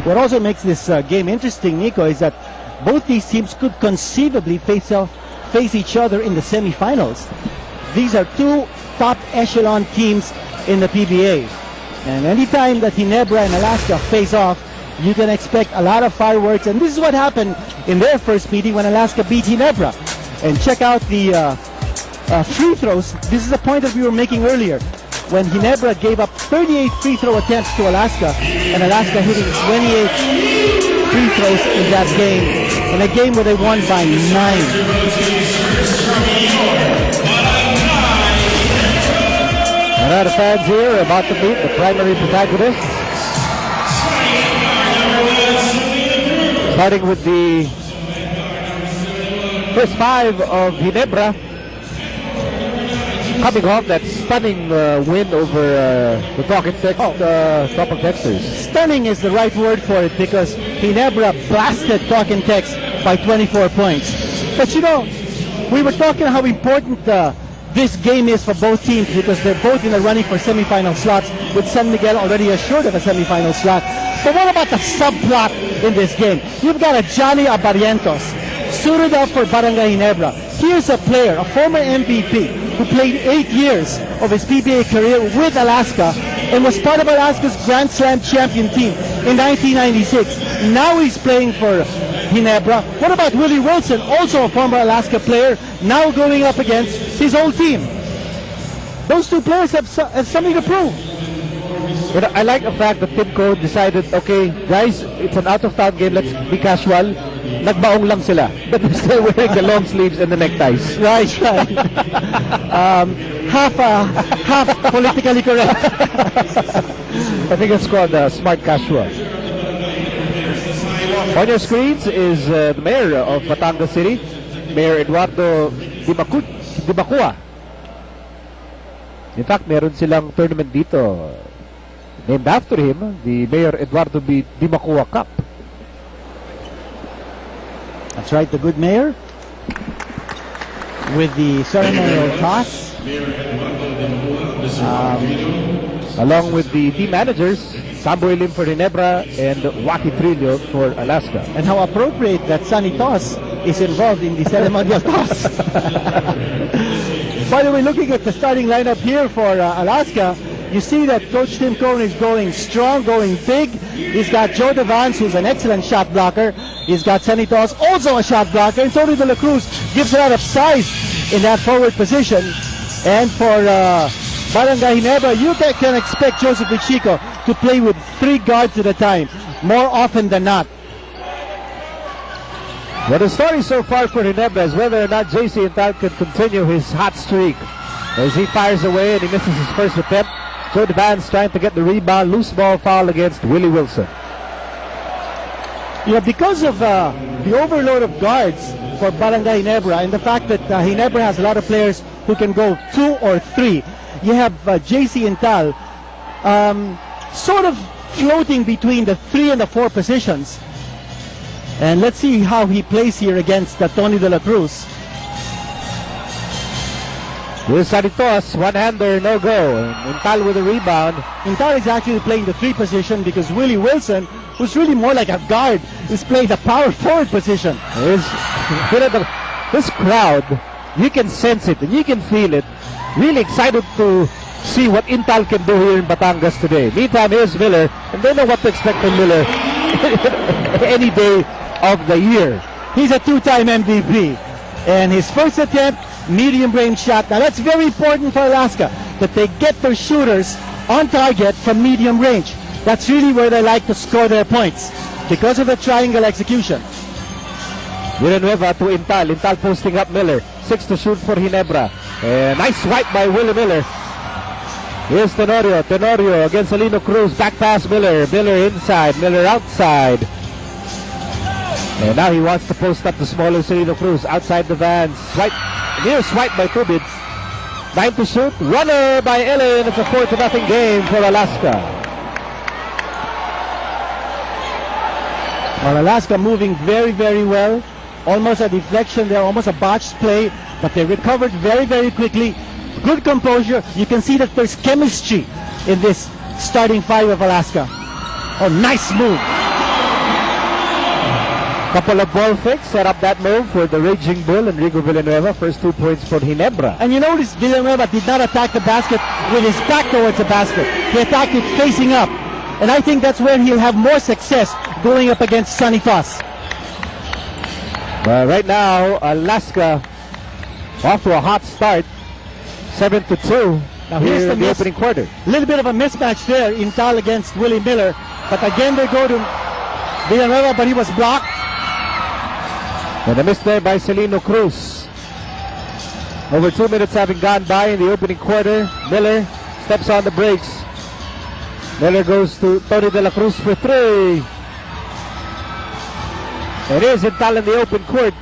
What also makes this game interesting, Nico, is that both these teams could conceivably face each other in the semifinals. These are two top echelon teams in the PBA. And anytime that Ginebra and Alaska face off, you can expect a lot of fireworks. And this is what happened in their first meeting when Alaska beat Ginebra. And check out the free throws. This is the point that we were making earlier, when Ginebra gave up 38 free throw attempts to Alaska, and Alaska hitting 28 free throws in that game, in a game where they won by 9. A lot of fans here about to meet the primary protagonists. Starting with the first 5 of Ginebra, coming off that stunning win over the Talking Tex, Talking Texters. Stunning is the right word for it, because Ginebra blasted Talking Tex by 24 points. But you know, we were talking how important this game is for both teams, because they're both in the running for semifinal slots, with San Miguel already assured of a semifinal slot. But what about the subplot in this game? You've got a Johnny Abarientos suited up for Barangay Ginebra. Here's a player, a former MVP, who played 8 years of his PBA career with Alaska and was part of Alaska's Grand Slam champion team in 1996. Now he's playing for Ginebra. What about Willie Wilson, also a former Alaska player, now going up against his old team? Those two players have something to prove. But I like the fact that Timco decided, okay, guys, it's an out-of-town game, let's be casual. Nagbaong lang sila, but they're still wearing the long sleeves and the neckties. Right. Half politically correct. I think it's called smart casual. On your screens is the mayor of Batangas City, Mayor Eduardo Dimacua. In fact, meron silang tournament dito named after him, the Mayor Eduardo Dimacua Cup. That's right, the good mayor with the ceremonial toss. Along with the team managers, Samboy Lim for Ginebra and Waki Trillo for Alaska. And how appropriate that Sunny Toss is involved in the ceremonial toss. By the way, looking at the starting lineup here for Alaska, you see that Coach Tim Cohn is going strong, going big. He's got Joe Devance, who's an excellent shot blocker. He's got Sunny Toss, also a shot blocker. And Tony De La Cruz gives a lot of size in that forward position. And for Barangay Ginebra, you can expect Joseph Pichico to play with 3 guards at a time, more often than not. Well, the story so far for Ginebra is whether or not JC Intal can continue his hot streak. As he fires away and he misses his first attempt, Joe Devance trying to get the rebound, loose ball foul against Willie Wilson. You know, because of the overload of guards for Barangay Ginebra and the fact that Ginebra has a lot of players who can go 2 or 3, you have JC Intal sort of floating between the 3 and the 4 positions. And let's see how he plays here against Tony De La Cruz. Here's Sanitos, one-hander, no go. Intal with a rebound. Intal is actually playing the 3 position because Willie Wilson, who's really more like a guard, is playing the power forward position. This crowd, you can sense it and you can feel it. Really excited to see what Intal can do here in Batangas today. Meantime, here's Miller, and they know what to expect from Miller any day of the year. He's a 2-time MVP. And his first attempt, medium range shot. Now that's very important for Alaska, that they get their shooters on target from medium range. That's really where they like to score their points, because of the triangle execution. Villanueva to Intal. Intal posting up Miller. 6 to shoot for Ginebra. Nice swipe by Willie Miller. Here's Tenorio. Tenorio against Salino Cruz. Back pass Miller. Miller inside. Miller outside. And now he wants to post up the smaller Salino Cruz outside the van. Swipe. Near swipe by Tubid. 9 to shoot. Runner by Ellen. It's a 4-0 game for Alaska. Well, Alaska moving very, very well. Almost a deflection there, almost a botched play, but they recovered very, very quickly. Good composure. You can see that there's chemistry in this starting 5 of Alaska. Oh, nice move. Couple of ball fakes set up that move for the Raging Bull and Rigo Villanueva. First 2 points for Ginebra. And you notice Villanueva did not attack the basket with his back towards the basket. He attacked it facing up. And I think that's where he'll have more success going up against Sonny Toss. Right now, Alaska off to a hot start. 7-2 Now here here's the in the miss. opening quarter. A little bit of a mismatch there, Intal against Willie Miller. But again, they go to Villanueva, but he was blocked. And a miss there by Celino Cruz. Over 2 minutes having gone by in the opening quarter. Miller steps on the brakes. Miller goes to Tony De La Cruz for 3. It is Intal in the open court.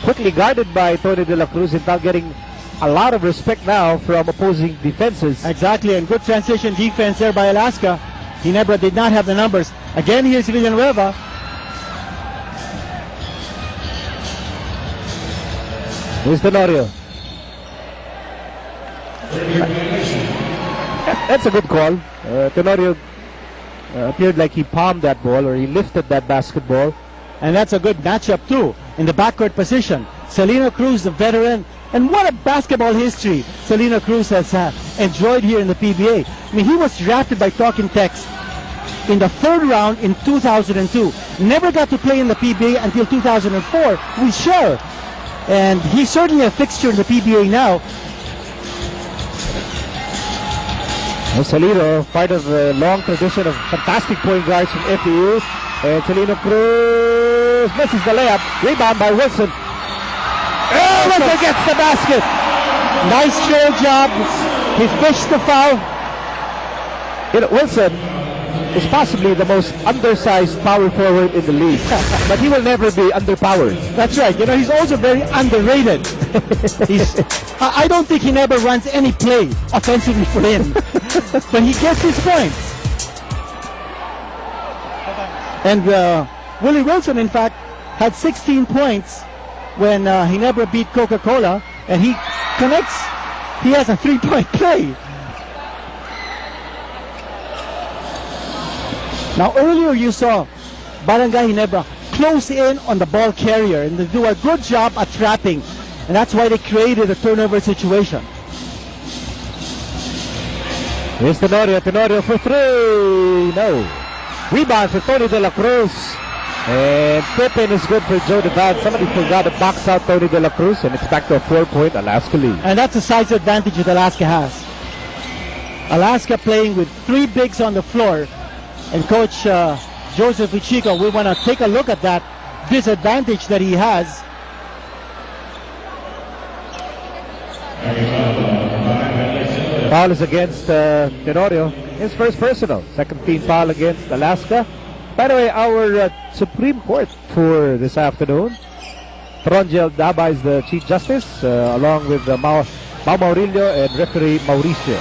Quickly guarded by Tony De La Cruz. Intal getting a lot of respect now from opposing defenses. Exactly, and good transition defense there by Alaska. Ginebra did not have the numbers. Again, here's Villanueva. Here's Tenorio. That's a good call. Tenorio appeared like he palmed that ball, or he lifted that basketball. And that's a good matchup too, in the backcourt position. Celino Cruz, the veteran, and what a basketball history Celino Cruz has enjoyed here in the PBA. I mean, he was drafted by Talking Text in the 3rd round in 2002. Never got to play in the PBA until 2004. We share. And he's certainly a fixture in the PBA now. Celino, part of a long tradition of fantastic point guards from FEU. And Celino Cruz misses the layup. Rebound by Wilson. Oh, Wilson gets the basket. Nice trail job. He fished the foul. You know, Wilson is possibly the most undersized power forward in the league. But he will never be underpowered. That's right. You know, he's also very underrated. I don't think he never runs any play offensively for him. But he gets his points. And Willie Wilson, in fact, had 16 points when Ginebra beat Coca-Cola. And he connects. He has a 3-point play. Now, earlier you saw Barangay Ginebra close in on the ball carrier, and they do a good job at trapping, and that's why they created a turnover situation. Here's Tenorio. Tenorio for 3. No. Rebound for Tony De La Cruz. And Pippin is good for Joe DeVan. Somebody forgot to box out Tony De La Cruz, and it's back to a 4-point Alaska lead. And that's the size advantage that Alaska has. Alaska playing with 3 bigs on the floor. And Coach Joseph Ichico, we want to take a look at that disadvantage that he has. Foul is against Tenorio. His first personal. Second team foul against Alaska. By the way, our Supreme Court for this afternoon, Frongel Daba is the Chief Justice, along with Mau Maurilio and referee Mauricio.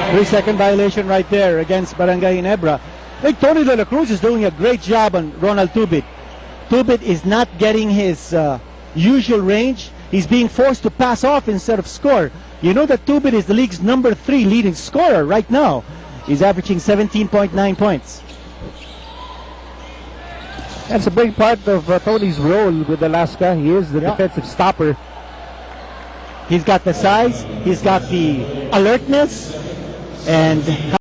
3-second violation right there against Barangay Ginebra. I think Tony De La Cruz is doing a great job on Ronald Tubit. Tubit is not getting his usual range. He's being forced to pass off instead of score. You know that Tubit is the league's number 3 leading scorer right now. He's averaging 17.9 points. That's a big part of Tony's role with Alaska. He is the defensive stopper. He's got the size, he's got the alertness, and